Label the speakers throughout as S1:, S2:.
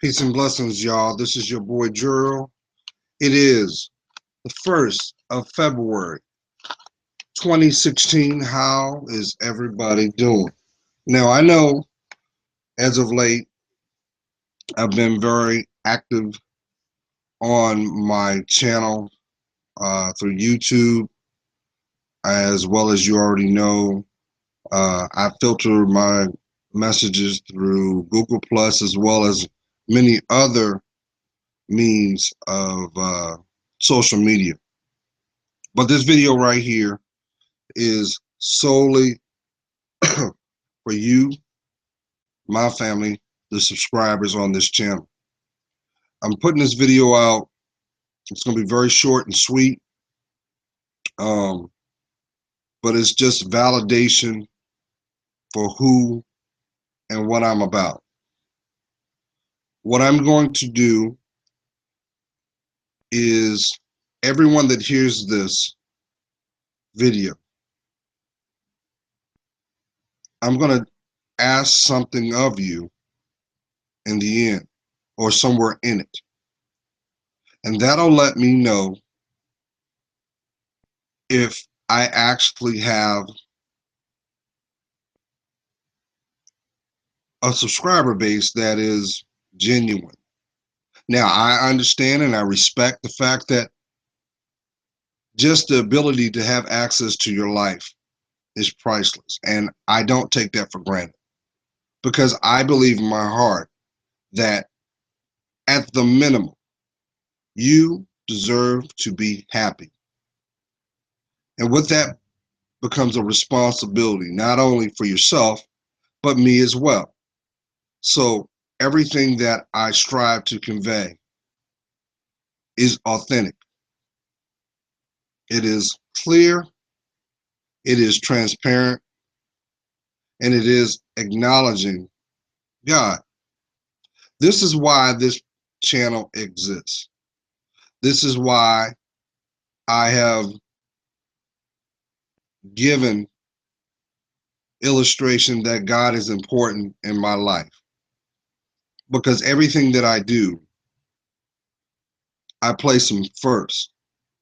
S1: Peace and blessings, y'all. This is your boy Juro. It is the 1st of February, 2016. How is everybody doing? Now, I know as of late, I've been very active on my channel through YouTube, as well as you already know. I filter my messages through Google Plus, as well as many other means of social media. But this video right here is solely for you, my family, the subscribers on this channel. I'm putting this video out. It's going to be very short and sweet, um, but it's just validation for who and what I'm about. What I'm going to do is everyone that hears this video, I'm going to ask something of you in the end or somewhere in it. And that'll let me know if I actually have a subscriber base that is genuine. Now, I understand and I respect the fact that just the ability to have access to your life is priceless. And I don't take that for granted because I believe in my heart that at the minimum, you deserve to be happy. And with that becomes a responsibility, not only for yourself, but me as well. So everything that I strive to convey is authentic. It is clear, it is transparent, and it is acknowledging God. This is why this channel exists. This is why I have given illustration that God is important in my life. Because everything that I do, I place him first.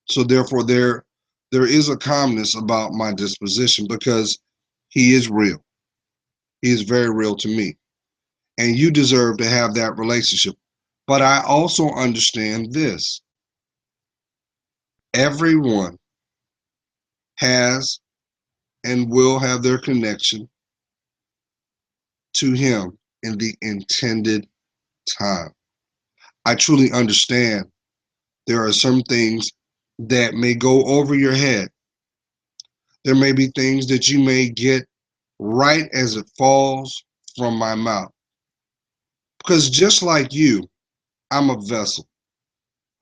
S1: So therefore there is a calmness about my disposition because he is real. He is very real to me. And you deserve to have that relationship. But I also understand this. Everyone has and will have their connection to him in the intended time. I truly understand there are some things that may go over your head. There may be things that you may get right as it falls from my mouth. Because just like you, I'm a vessel.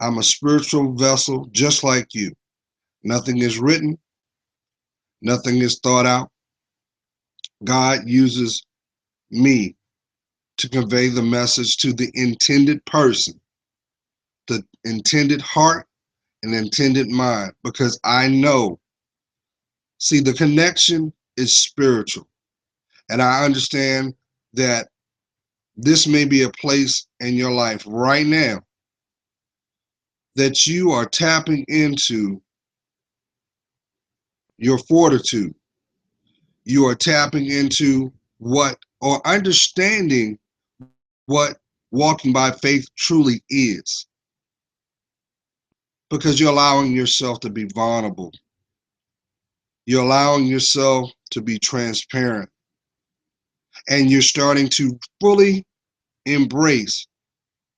S1: I'm a spiritual vessel just like you. Nothing is written, nothing is thought out. God uses me to convey the message to the intended person, the intended heart and intended mind, because I know, see, the connection is spiritual. And I understand that this may be a place in your life right now that you are tapping into your fortitude. You are tapping into what, or understanding what walking by faith truly is, because you're allowing yourself to be vulnerable. You're allowing yourself to be transparent, and you're starting to fully embrace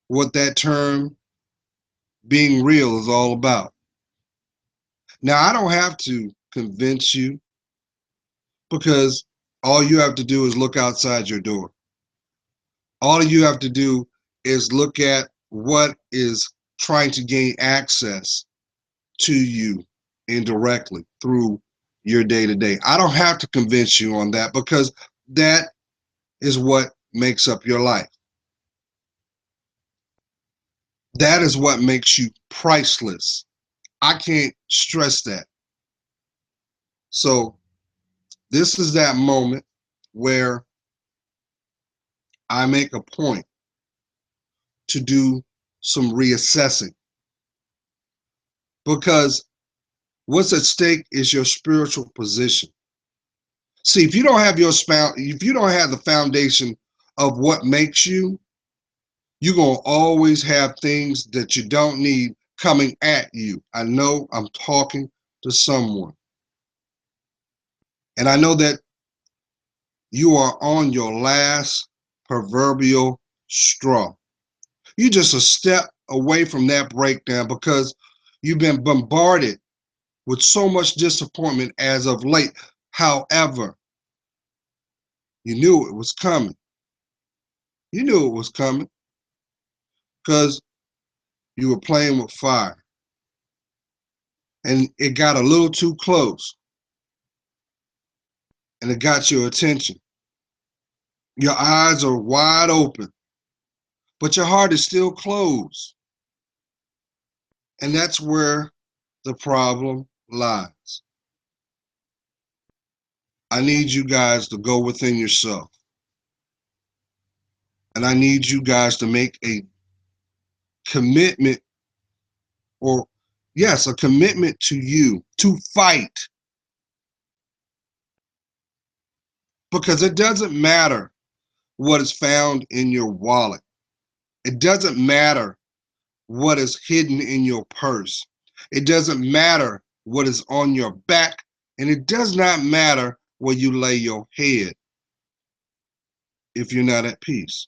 S1: what that term being real is all about. Now, I don't have to convince you because all you have to do is look outside your door. All you have to do is look at what is trying to gain access to you indirectly through your day-to-day. I don't have to convince you on that because that is what makes up your life. That is what makes you priceless. I can't stress that. So this is that moment where I make a point to do some reassessing, because what's at stake is your spiritual position. See, if you don't have the foundation of what makes you, you're gonna always have things that you don't need coming at you. I know I'm talking to someone, and I know that you are on your last proverbial straw. You're just a step away from that breakdown because you've been bombarded with so much disappointment as of late. However, you knew it was coming. You knew it was coming because you were playing with fire and it got a little too close and it got your attention. Your eyes are wide open, but your heart is still closed. And that's where the problem lies. I need you guys to go within yourself. And I need you guys to make a commitment, or yes, a commitment to you to fight. Because it doesn't matter what is found in your wallet. It doesn't matter what is hidden in your purse. It doesn't matter what is on your back. And it does not matter where you lay your head if you're not at peace.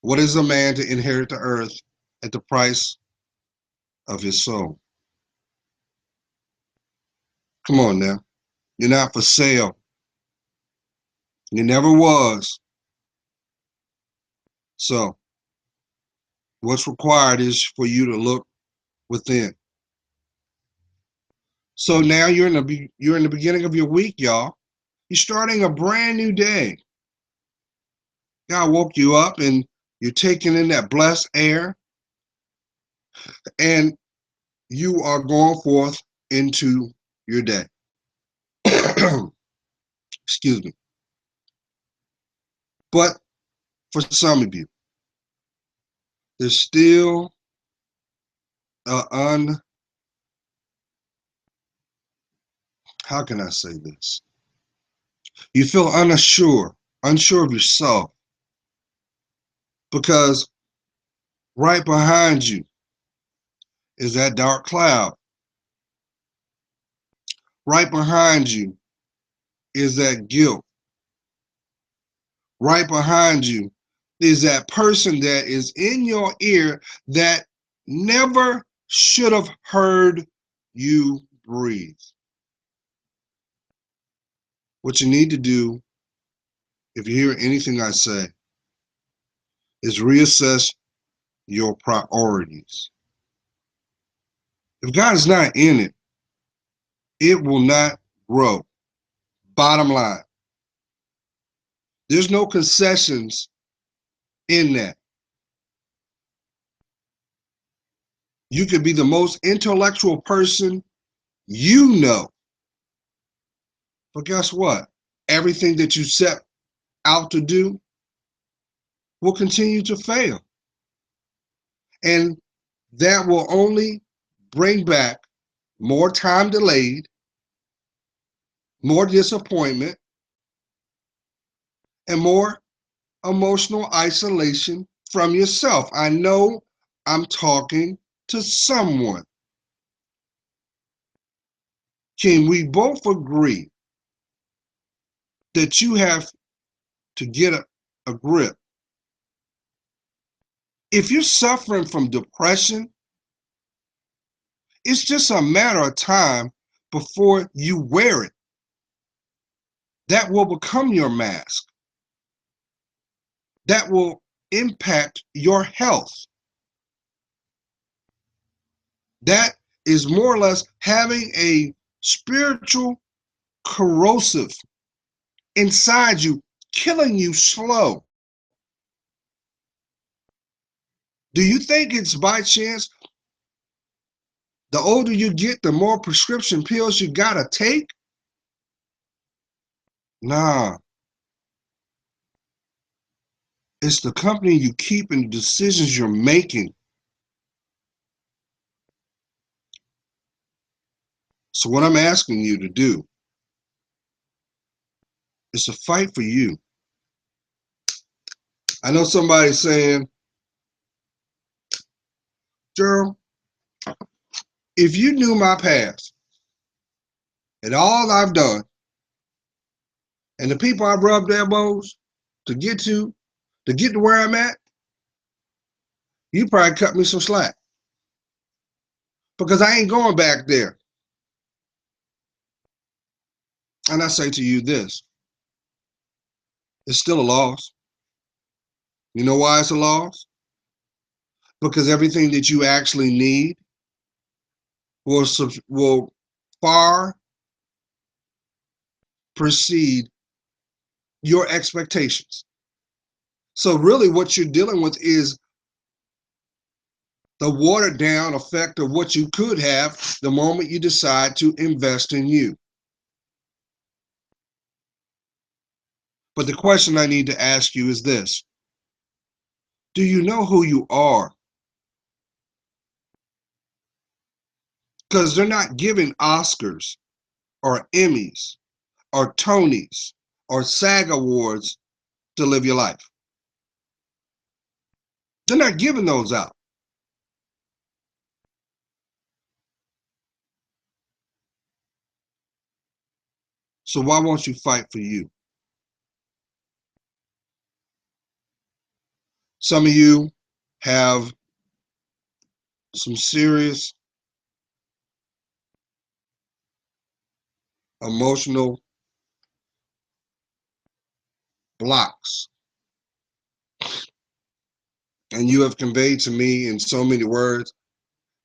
S1: What is a man to inherit the earth at the price of his soul? Come on now. You're not for sale. You never was. So what's required is for you to look within. So now you're in the beginning of your week, y'all. You're starting a brand new day. God woke you up and you're taking in that blessed air and you are going forth into your day. Excuse me. But for some of you, there's still how can I say this? You feel unsure of yourself because right behind you is that dark cloud. Right behind you is that guilt. Right behind you is that person that is in your ear that never should have heard you breathe. What you need to do, if you hear anything I say, is reassess your priorities. If God is not in it, it will not grow. Bottom line. There's no concessions in that. You could be the most intellectual person you know, but guess what? Everything that you set out to do will continue to fail. And that will only bring back more time delayed, more disappointment, and more emotional isolation from yourself. I know I'm talking to someone. Can we both agree that you have to get a grip? If you're suffering from depression, it's just a matter of time before you wear it. That will become your mask. That will impact your health. That is more or less having a spiritual corrosive inside you, killing you slow. Do you think it's by chance the older you get, the more prescription pills you gotta take? Nah. It's the company you keep and the decisions you're making. So what I'm asking you to do is to fight for you. I know somebody's saying, Gerald, if you knew my past and all I've done and the people I've rubbed elbows to get to where I'm at, you probably cut me some slack because I ain't going back there. And I say to you this, it's still a loss. You know why it's a loss? Because everything that you actually need will far precede your expectations. So really what you're dealing with is the watered down effect of what you could have the moment you decide to invest in you. But the question I need to ask you is this. Do you know who you are? Because they're not giving Oscars or Emmys or Tonys or SAG Awards to live your life. They're not giving those out. So why won't you fight for you? Some of you have some serious emotional blocks. And you have conveyed to me in so many words,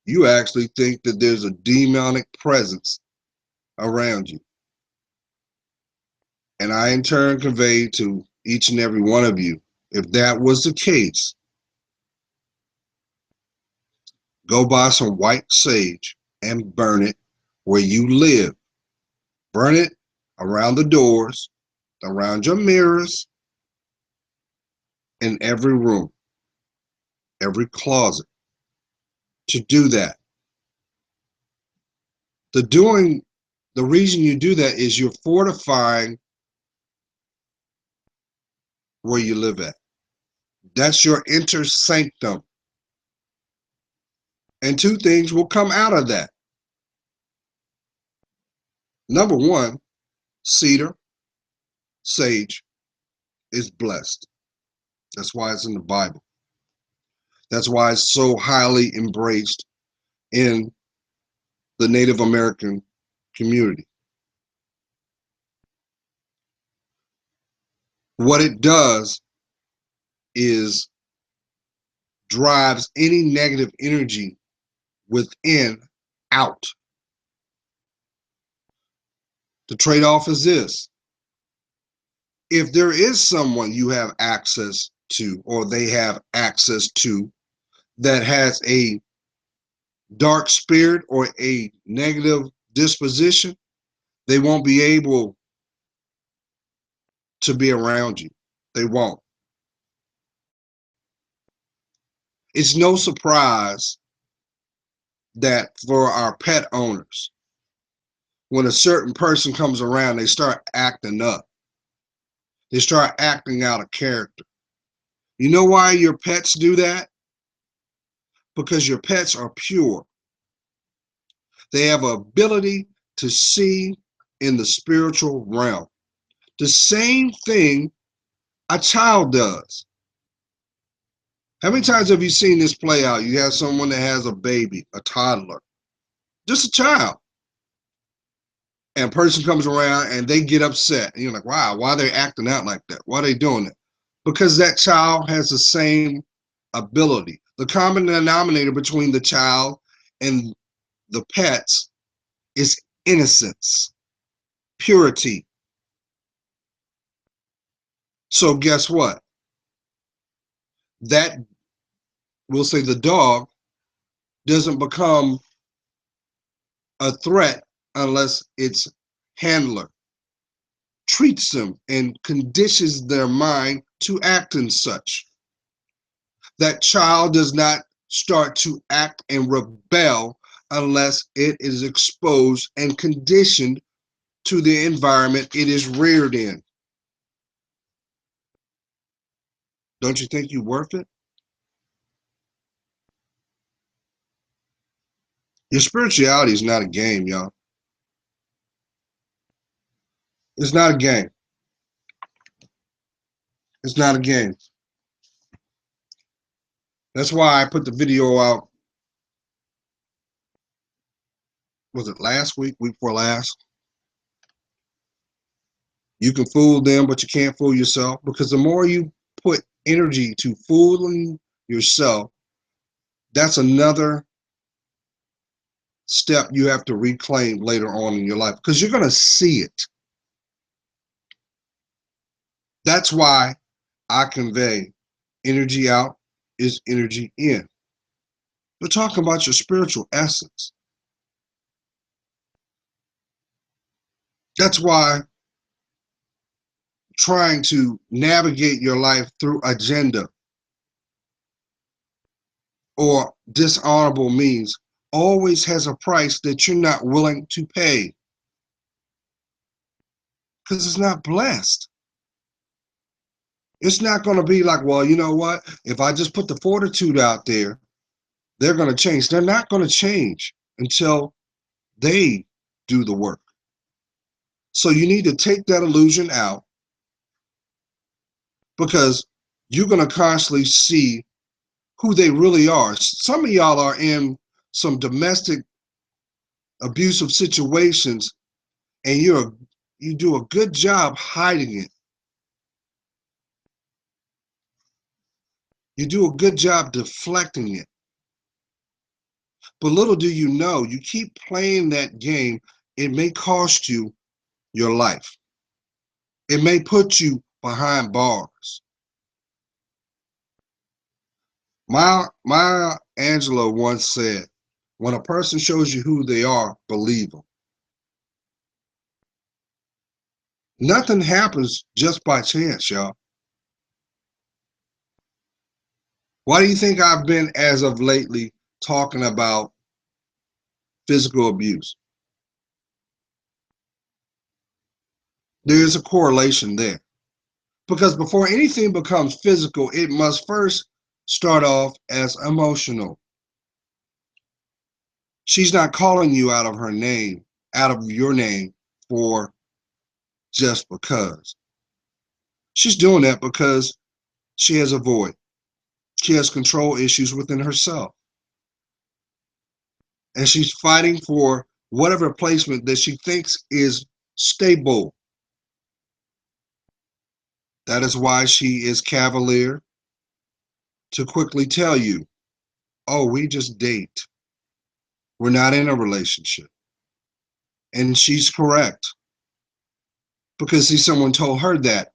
S1: you actually think that there's a demonic presence around you. And I in turn conveyed to each and every one of you, if that was the case, go buy some white sage and burn it where you live. Burn it around the doors, around your mirrors, in every room, every closet. To do that. The reason you do that is you're fortifying where you live at. That's your inner sanctum. And two things will come out of that. Number one, cedar, sage is blessed. That's why it's in the Bible. That's why it's so highly embraced in the Native American community. What it does is drives any negative energy within out. The trade-off is this. If there is someone you have access to or they have access to that has a dark spirit or a negative disposition, they won't be able to be around you. They won't. It's no surprise that for our pet owners, when a certain person comes around, they start acting up. They start acting out of character. You know why your pets do that? Because your pets are pure. They have an ability to see in the spiritual realm. The same thing a child does. How many times have you seen this play out? You have someone that has a baby, a toddler, just a child, and a person comes around and they get upset. And you're like, wow, why are they acting out like that? Why are they doing it? Because that child has the same ability. The common denominator between the child and the pets is innocence, purity. So guess what? That, we'll say the dog, doesn't become a threat unless its handler treats them and conditions their mind to act in such. That child does not start to act and rebel unless it is exposed and conditioned to the environment it is reared in. Don't you think you're worth it? Your spirituality is not a game, y'all. It's not a game. It's not a game. That's why I put the video out. Was it last week, week before last? You can fool them, but you can't fool yourself, because the more you put energy to fooling yourself, that's another step you have to reclaim later on in your life, because you're going to see it. That's why I convey energy out is energy in. We're talking about your spiritual essence. That's why trying to navigate your life through agenda or dishonorable means always has a price that you're not willing to pay, because it's not blessed. It's not going to be like, well, you know what? If I just put the fortitude out there, they're going to change. They're not going to change until they do the work. So you need to take that illusion out, because you're going to constantly see who they really are. Some of y'all are in some domestic abusive situations, and you do a good job hiding it. You do a good job deflecting it. But little do you know, you keep playing that game, it may cost you your life. It may put you behind bars. Maya Angelou once said, when a person shows you who they are, believe them. Nothing happens just by chance, y'all. Why do you think I've been, as of lately, talking about physical abuse? There's a correlation there. Because before anything becomes physical, it must first start off as emotional. She's not calling you out of her name, out of your name, for just because. She's doing that because she has a void. She has control issues within herself. And she's fighting for whatever placement that she thinks is stable. That is why she is cavalier to quickly tell you, oh, we just date. We're not in a relationship. And she's correct. Because, see, someone told her that.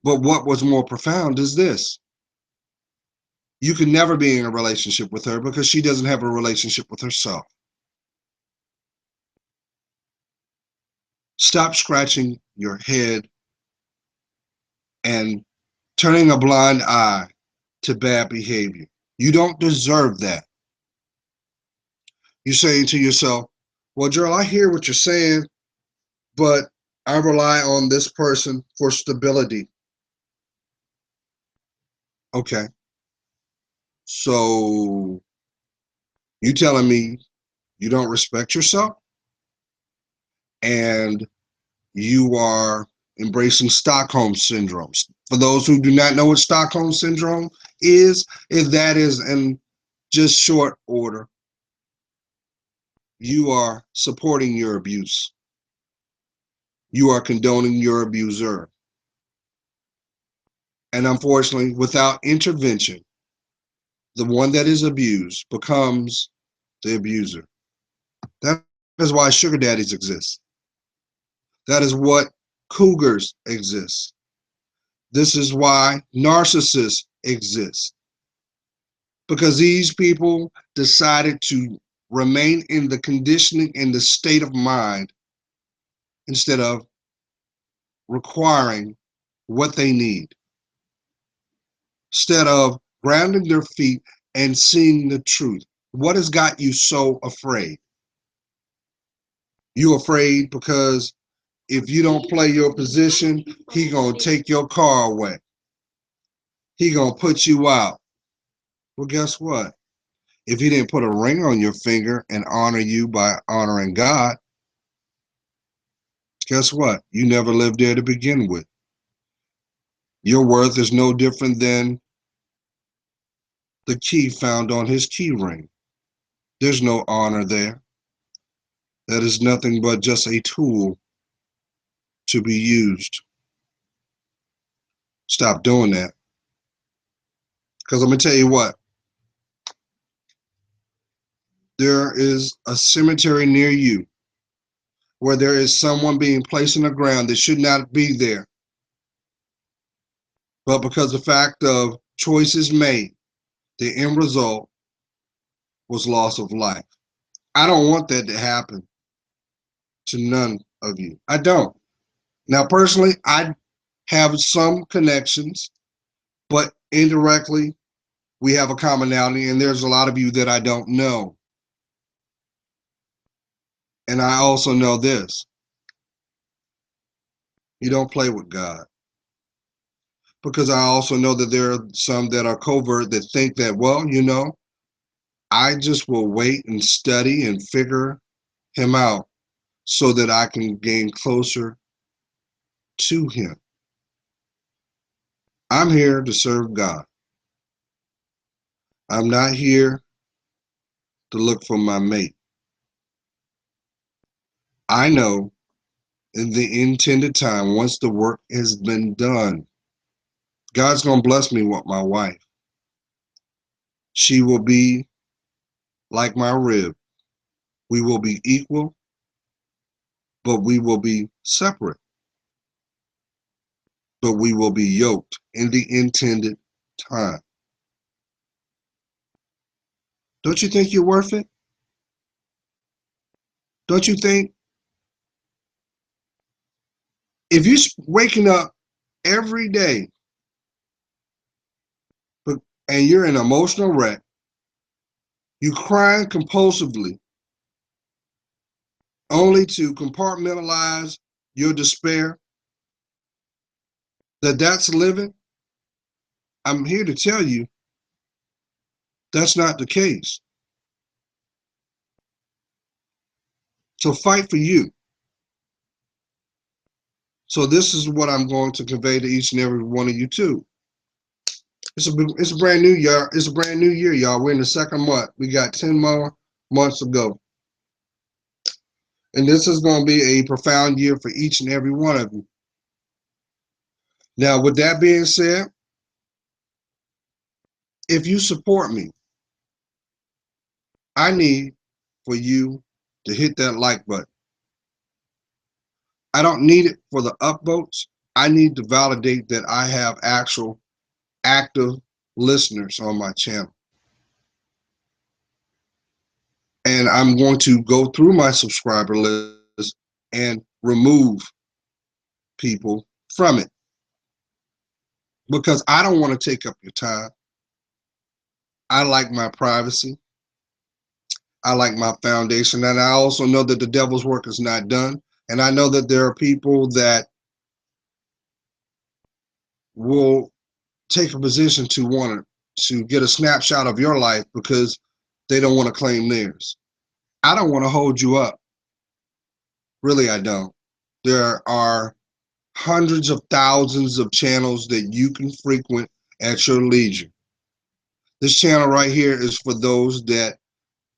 S1: But what was more profound is this. You can never be in a relationship with her because she doesn't have a relationship with herself. Stop scratching your head and turning a blind eye to bad behavior. You don't deserve that. You're saying to yourself, well, Gerald, I hear what you're saying, but I rely on this person for stability. Okay. So you telling me you don't respect yourself and you are embracing Stockholm syndrome. For those who do not know what Stockholm syndrome is that is in just short order, you are supporting your abuse. You are condoning your abuser. And unfortunately, without intervention, the one that is abused becomes the abuser. That is why sugar daddies exist. That is what cougars exist. This is why narcissists exist. Because these people decided to remain in the conditioning and the state of mind instead of requiring what they need instead of grounding their feet and seeing the truth. What has got you so afraid? You afraid because if you don't play your position, he gonna take your car away. He gonna put you out. Well, guess what? If he didn't put a ring on your finger and honor you by honoring God, guess what? You never lived there to begin with. Your worth is no different than the key found on his key ring. There's no honor there. That is nothing but just a tool to be used. Stop doing that. Because I'm going to tell you what, there is a cemetery near you where there is someone being placed in the ground that should not be there. But because the fact of choices made, the end result was loss of life. I don't want that to happen to none of you. I don't. Now, personally, I have some connections, but indirectly, we have a commonality, and there's a lot of you that I don't know. And I also know this: you don't play with God. Because I also know that there are some that are covert that think that, well, I just will wait and study and figure him out so that I can gain closer to him. I'm here to serve God. I'm not here to look for my mate. I know in the intended time, once the work has been done, God's going to bless me with my wife. She will be like my rib. We will be equal, but we will be separate. But we will be yoked in the intended time. Don't you think you're worth it? Don't you think if you're waking up every day and you're in an emotional wreck, you crying compulsively only to compartmentalize your despair, that's living? I'm here to tell you that's not the case. So fight for you. So this is what I'm going to convey to each and every one of you too. It's a brand new year. It's a brand new year, y'all. We're in the second month. We got 10 more months to go. And this is going to be a profound year for each and every one of you. Now, with that being said, if you support me, I need for you to hit that like button. I don't need it for the upvotes. I need to validate that I have actual active listeners on my channel. And I'm going to go through my subscriber list and remove people from it because I don't want to take up your time. I like my privacy. I like my foundation. And I also know that the devil's work is not done. And I know that there are people that will take a position to want to get a snapshot of your life because they don't want to claim theirs. I don't want to hold you up. Really, I don't. There are hundreds of thousands of channels that you can frequent at your leisure. This channel right here is for those that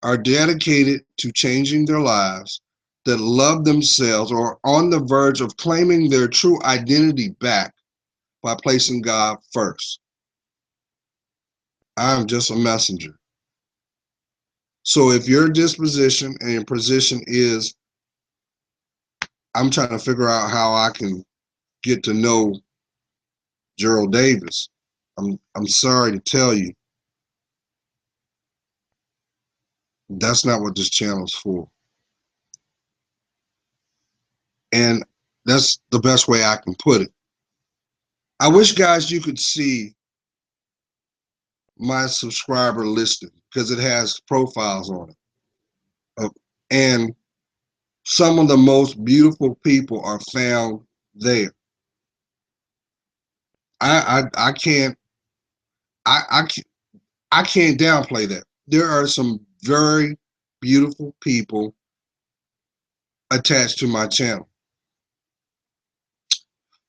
S1: are dedicated to changing their lives, that love themselves, or on the verge of claiming their true identity back by placing God first. I'm just a messenger. So if your disposition and your position is, I'm trying to figure out how I can get to know Gerald Davis, I'm sorry to tell you, that's not what this channel is for. And That's the best way I can put it. I wish, guys, you could see my subscriber listing because it has profiles on it. And some of the most beautiful people are found there. I can't I can't I can't downplay that. There are some very beautiful people attached to my channel.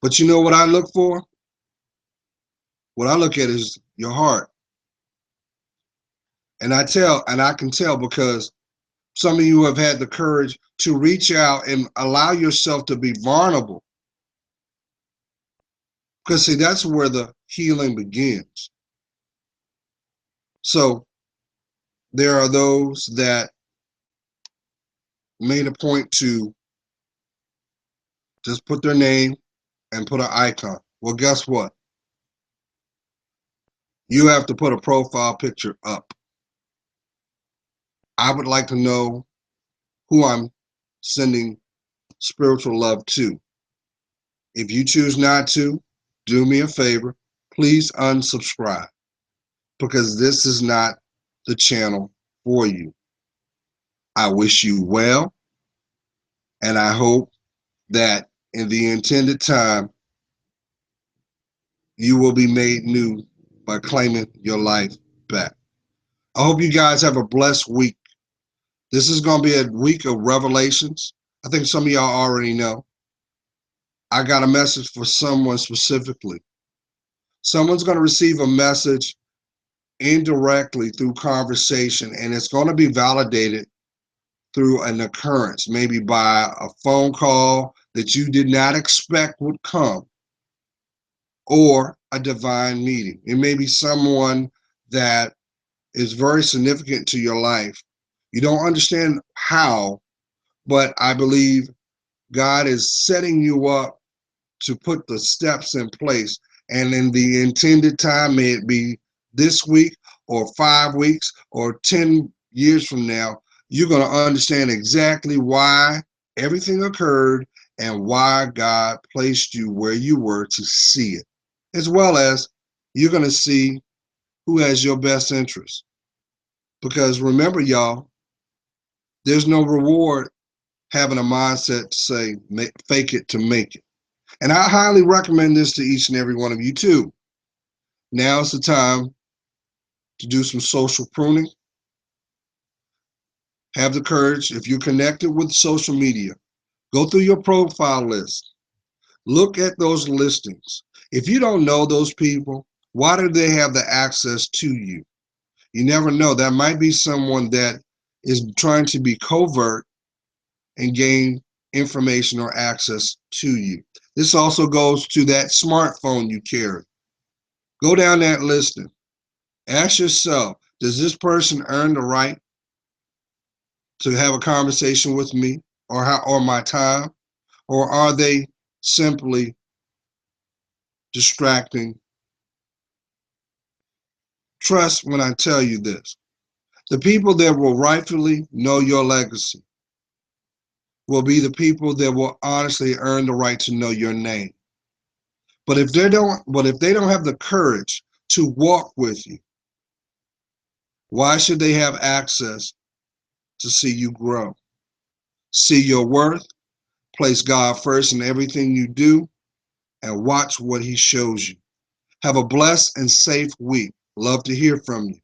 S1: But you know what I look for? What I look at is your heart. And I can tell because some of you have had the courage to reach out and allow yourself to be vulnerable. Because see, that's where the healing begins. So there are those that made a point to just put their name and put an icon. Well, guess what? You have to put a profile picture up. I would like to know who I'm sending spiritual love to. If you choose not to, do me a favor. Please unsubscribe because this is not the channel for you. I wish you well, and I hope that in the intended time, you will be made new by claiming your life back. I hope you guys have a blessed week. This is going to be a week of revelations. I think some of y'all already know. I got a message for someone specifically. Someone's going to receive a message indirectly through conversation, and it's going to be validated through an occurrence, maybe by a phone call that you did not expect would come, or a divine meeting. It may be someone that is very significant to your life. You don't understand how, but I believe God is setting you up to put the steps in place. And in the intended time, may it be this week or 5 weeks or 10 years from now, you're going to understand exactly why everything occurred and why God placed you where you were to see it. As well as you're going to see who has your best interest. Because remember, y'all, there's no reward having a mindset to say, fake it to make it. And I highly recommend this to each and every one of you too. Now is the time to do some social pruning. Have the courage. If you're connected with social media, go through your profile list. Look at those listings. If you don't know those people, why do they have the access to you? You never know. That might be someone that is trying to be covert and gain information or access to you. This also goes to that smartphone you carry. Go down that listing. Ask yourself, does this person earn the right to have a conversation with me or my time? Or are they simply distracting? Trust when I tell you this. The people that will rightfully know your legacy will be the people that will honestly earn the right to know your name. But if they don't have the courage to walk with you, why should they have access to see you grow? See your worth, place God first in everything you do, and watch what he shows you. Have a blessed and safe week. Love to hear from you.